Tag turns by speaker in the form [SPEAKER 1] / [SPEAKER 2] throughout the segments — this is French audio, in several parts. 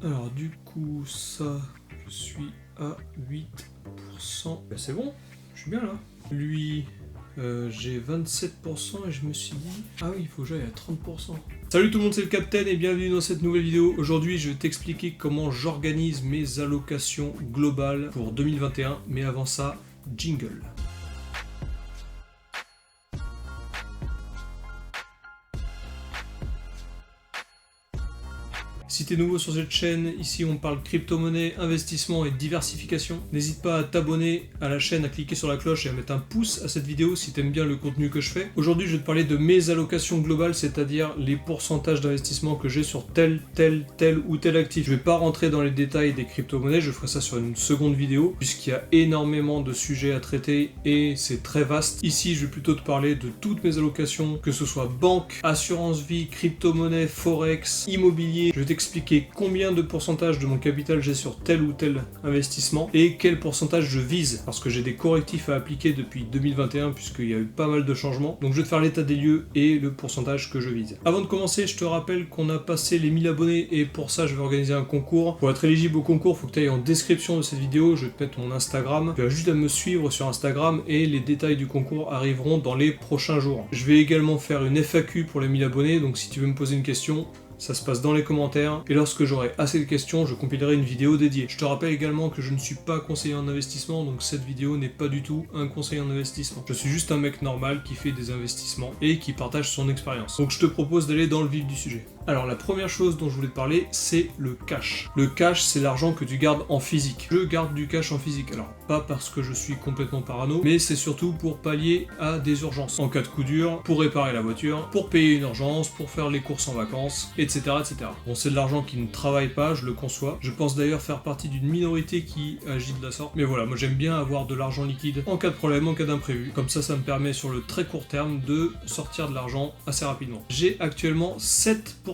[SPEAKER 1] Alors du coup, ça, je suis à 8%. Ben, c'est bon, je suis bien là. Lui, j'ai 27% et je me suis dit... Ah oui, il faut que j'aille à 30%. Salut tout le monde, c'est le Captain et bienvenue dans cette nouvelle vidéo. Aujourd'hui, je vais t'expliquer comment j'organise mes allocations globales pour 2021. Mais avant ça, jingle. Si t'es nouveau sur cette chaîne, ici on parle crypto-monnaie, investissement et diversification. N'hésite pas à t'abonner à la chaîne, à cliquer sur la cloche et à mettre un pouce à cette vidéo si t'aimes bien le contenu que je fais. Aujourd'hui, je vais te parler de mes allocations globales, c'est-à-dire les pourcentages d'investissement que j'ai sur tel ou tel actif. Je vais pas rentrer dans les détails des crypto-monnaies, je ferai ça sur une seconde vidéo, puisqu'il y a énormément de sujets à traiter et c'est très vaste. Ici, je vais plutôt te parler de toutes mes allocations, que ce soit banque, assurance vie, crypto-monnaie, forex, immobilier. Je vais t'expliquer combien de pourcentage de mon capital j'ai sur tel ou tel investissement et quel pourcentage je vise, parce que j'ai des correctifs à appliquer depuis 2021 puisqu'il y a eu pas mal de changements. Donc je vais te faire l'état des lieux et le pourcentage que je vise. Avant de commencer, je te rappelle qu'on a passé les 1000 abonnés et pour ça je vais organiser un concours. Pour être éligible au concours, il faut que tu ailles en description de cette vidéo, je vais te mettre mon Instagram. Tu as juste à me suivre sur Instagram et les détails du concours arriveront dans les prochains jours. Je vais également faire une FAQ pour les 1000 abonnés, donc si tu veux me poser une question, ça se passe dans les commentaires, et lorsque j'aurai assez de questions, je compilerai une vidéo dédiée. Je te rappelle également que je ne suis pas conseiller en investissement, donc cette vidéo n'est pas du tout un conseil en investissement. Je suis juste un mec normal qui fait des investissements et qui partage son expérience. Donc je te propose d'aller dans le vif du sujet. Alors la première chose dont je voulais te parler, c'est le cash. Le cash, c'est l'argent que tu gardes en physique. Je garde du cash en physique. Alors pas parce que je suis complètement parano, mais c'est surtout pour pallier à des urgences. En cas de coup dur, pour réparer la voiture, pour payer une urgence, pour faire les courses en vacances, etc. etc. Bon, c'est de l'argent qui ne travaille pas, je le conçois. Je pense d'ailleurs faire partie d'une minorité qui agit de la sorte. Mais voilà, moi j'aime bien avoir de l'argent liquide en cas de problème, en cas d'imprévu. Comme ça me permet sur le très court terme de sortir de l'argent assez rapidement. J'ai actuellement 7%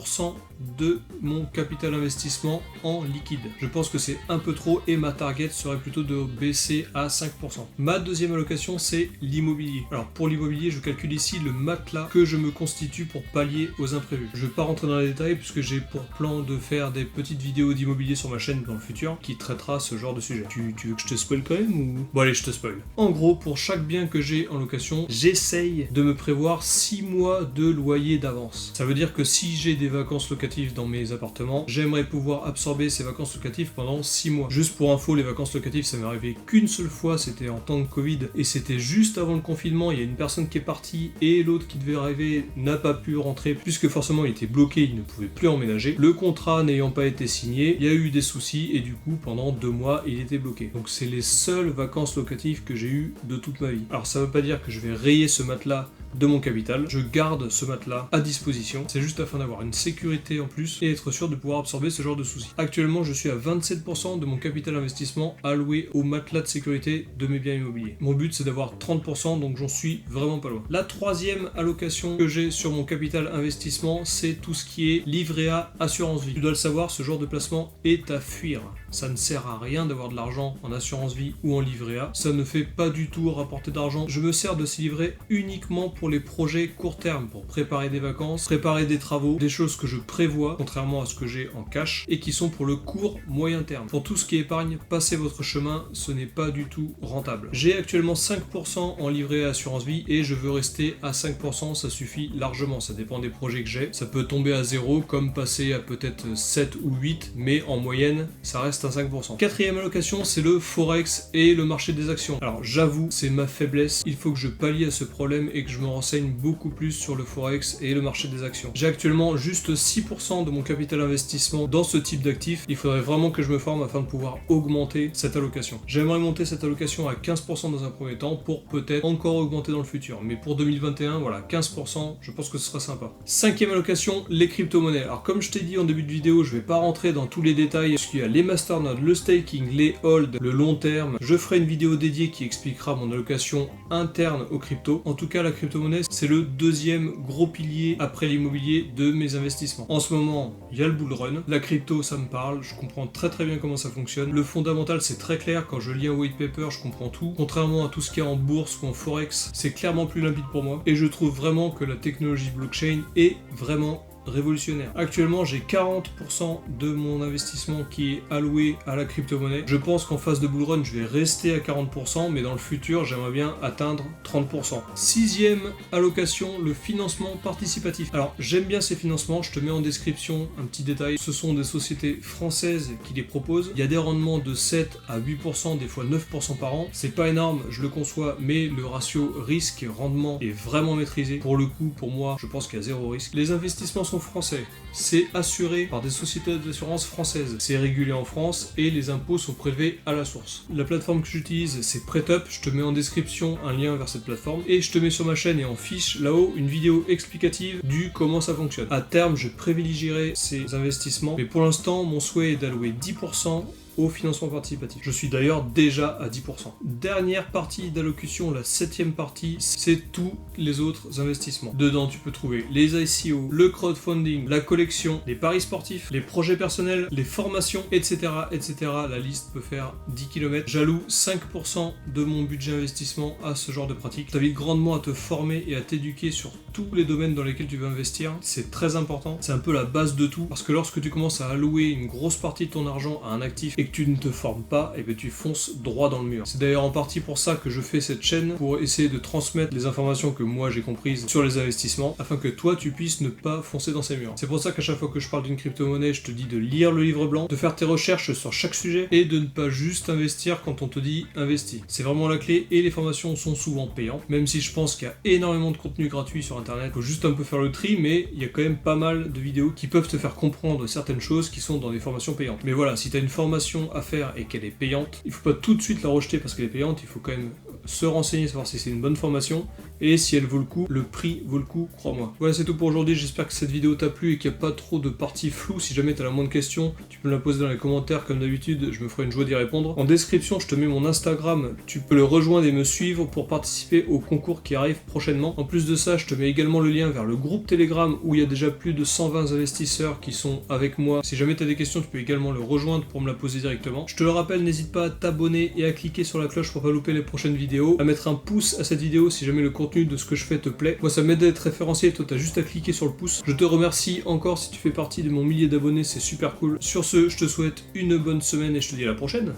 [SPEAKER 1] de mon capital investissement en liquide. Je pense que c'est un peu trop et ma target serait plutôt de baisser à 5%. Ma deuxième allocation, c'est l'immobilier. Alors pour l'immobilier, je calcule ici le matelas que je me constitue pour pallier aux imprévus. Je ne vais pas rentrer dans les détails puisque j'ai pour plan de faire des petites vidéos d'immobilier sur ma chaîne dans le futur qui traitera ce genre de sujet. Tu veux que je te spoil quand même ou... Bon allez, je te spoil. En gros, pour chaque bien que j'ai en location, j'essaye de me prévoir 6 mois de loyer d'avance. Ça veut dire que si j'ai des vacances locatives dans mes appartements, j'aimerais pouvoir absorber ces vacances locatives pendant 6 mois. Juste pour info, les vacances locatives, ça m'est arrivé qu'une seule fois, c'était en temps de Covid, et c'était juste avant le confinement, il y a une personne qui est partie, et l'autre qui devait arriver n'a pas pu rentrer, puisque forcément il était bloqué, il ne pouvait plus emménager. Le contrat n'ayant pas été signé, il y a eu des soucis, et du coup, pendant 2 mois, il était bloqué. Donc c'est les seules vacances locatives que j'ai eues de toute ma vie. Alors ça veut pas dire que je vais rayer ce matelas de mon capital, je garde ce matelas à disposition, c'est juste afin d'avoir une sécurité en plus et être sûr de pouvoir absorber ce genre de soucis. Actuellement, je suis à 27% de mon capital investissement alloué au matelas de sécurité de mes biens immobiliers. Mon but, c'est d'avoir 30%, donc j'en suis vraiment pas loin. La troisième allocation que j'ai sur mon capital investissement, c'est tout ce qui est livret A, assurance vie. Tu dois le savoir, ce genre de placement est à fuir. Ça ne sert à rien d'avoir de l'argent en assurance vie ou en livret A. Ça ne fait pas du tout rapporter d'argent. Je me sers de ces livrets uniquement pour les projets court terme, pour préparer des vacances, préparer des travaux, des choses que je prévois, contrairement à ce que j'ai en cash, et qui sont pour le court moyen terme. Pour tout ce qui est épargne, passez votre chemin, ce n'est pas du tout rentable. J'ai actuellement 5% en livret A assurance vie et je veux rester à 5%, ça suffit largement, ça dépend des projets que j'ai. Ça peut tomber à 0, comme passer à peut-être 7 ou 8, mais en moyenne, ça reste à 5%. Quatrième allocation, c'est le forex et le marché des actions. Alors j'avoue, c'est ma faiblesse, il faut que je pallie à ce problème et que je me renseigne beaucoup plus sur le forex et le marché des actions. J'ai actuellement juste 6% de mon capital investissement dans ce type d'actifs. Il faudrait vraiment que je me forme afin de pouvoir augmenter cette allocation. J'aimerais monter cette allocation à 15% dans un premier temps pour peut-être encore augmenter dans le futur. Mais pour 2021, voilà, 15%, je pense que ce sera sympa. Cinquième allocation, les crypto-monnaies. Alors comme je t'ai dit en début de vidéo, je vais pas rentrer dans tous les détails puisqu'il y a les masternodes, le staking, les holds, le long terme. Je ferai une vidéo dédiée qui expliquera mon allocation interne aux cryptos. En tout cas, la crypto-monnaie, c'est le deuxième gros pilier après l'immobilier de mes investissements. En ce moment, il y a le bull run. La crypto, ça me parle. Je comprends très bien comment ça fonctionne. Le fondamental, c'est très clair. Quand je lis un white paper, je comprends tout. Contrairement à tout ce qu'il y a en bourse ou en forex, c'est clairement plus limpide pour moi. Et je trouve vraiment que la technologie blockchain est vraiment révolutionnaire. Actuellement, j'ai 40% de mon investissement qui est alloué à la crypto-monnaie. Je pense qu'en phase de bull run, je vais rester à 40%, mais dans le futur, j'aimerais bien atteindre 30%. Sixième allocation, le financement participatif. Alors, j'aime bien ces financements, je te mets en description un petit détail. Ce sont des sociétés françaises qui les proposent. Il y a des rendements de 7 à 8%, des fois 9% par an. C'est pas énorme, je le conçois, mais le ratio risque-rendement est vraiment maîtrisé. Pour le coup, pour moi, je pense qu'il y a zéro risque. Les investissements sont français. C'est assuré par des sociétés d'assurance françaises. C'est régulé en France et les impôts sont prélevés à la source. La plateforme que j'utilise, c'est PrêtUp. Je te mets en description un lien vers cette plateforme et je te mets sur ma chaîne et en fiche là-haut une vidéo explicative du comment ça fonctionne. À terme, je privilégierai ces investissements, mais pour l'instant, mon souhait est d'allouer 10% au financement participatif. Je suis d'ailleurs déjà à 10%. Dernière partie d'allocution, la 7e partie, c'est tous les autres investissements. Dedans, tu peux trouver les ICO, le crowdfunding, la collection, les paris sportifs, les projets personnels, les formations, etc., etc. La liste peut faire 10 km. J'alloue 5% de mon budget investissement à ce genre de pratique. Je t'invite grandement à te former et à t'éduquer sur tous les domaines dans lesquels tu veux investir. C'est très important. C'est un peu la base de tout. Parce que lorsque tu commences à allouer une grosse partie de ton argent à un actif et que tu ne te formes pas, et bien tu fonces droit dans le mur. C'est d'ailleurs en partie pour ça que je fais cette chaîne, pour essayer de transmettre les informations que moi j'ai comprises sur les investissements, afin que toi tu puisses ne pas foncer dans ces murs. C'est pour ça qu'à chaque fois que je parle d'une crypto-monnaie, je te dis de lire le livre blanc, de faire tes recherches sur chaque sujet, et de ne pas juste investir quand on te dit investis. C'est vraiment la clé, et les formations sont souvent payantes, même si je pense qu'il y a énormément de contenu gratuit sur internet. Faut juste un peu faire le tri, mais il y a quand même pas mal de vidéos qui peuvent te faire comprendre certaines choses qui sont dans des formations payantes. Mais voilà, si tu as une formation à faire et qu'elle est payante, il faut pas tout de suite la rejeter parce qu'elle est payante, il faut quand même se renseigner, savoir si c'est une bonne formation et si elle vaut le coup, le prix vaut le coup, crois-moi. Voilà, c'est tout pour aujourd'hui, j'espère que cette vidéo t'a plu et qu'il n'y a pas trop de parties floues. Si jamais tu as la moindre question, tu peux me la poser dans les commentaires comme d'habitude, je me ferai une joie d'y répondre. En description, je te mets mon Instagram, tu peux le rejoindre et me suivre pour participer au concours qui arrive prochainement. En plus de ça, je te mets également le lien vers le groupe Telegram où il y a déjà plus de 120 investisseurs qui sont avec moi. Si jamais tu as des questions, tu peux également le rejoindre pour me la poser directement. Je te le rappelle, n'hésite pas à t'abonner et à cliquer sur la cloche pour pas louper les prochaines vidéos, à mettre un pouce à cette vidéo si jamais le contenu de ce que je fais te plaît. Moi ça m'aide à être référencié, toi t'as juste à cliquer sur le pouce. Je te remercie encore si tu fais partie de mon millier d'abonnés, c'est super cool. Sur ce, je te souhaite une bonne semaine et je te dis à la prochaine.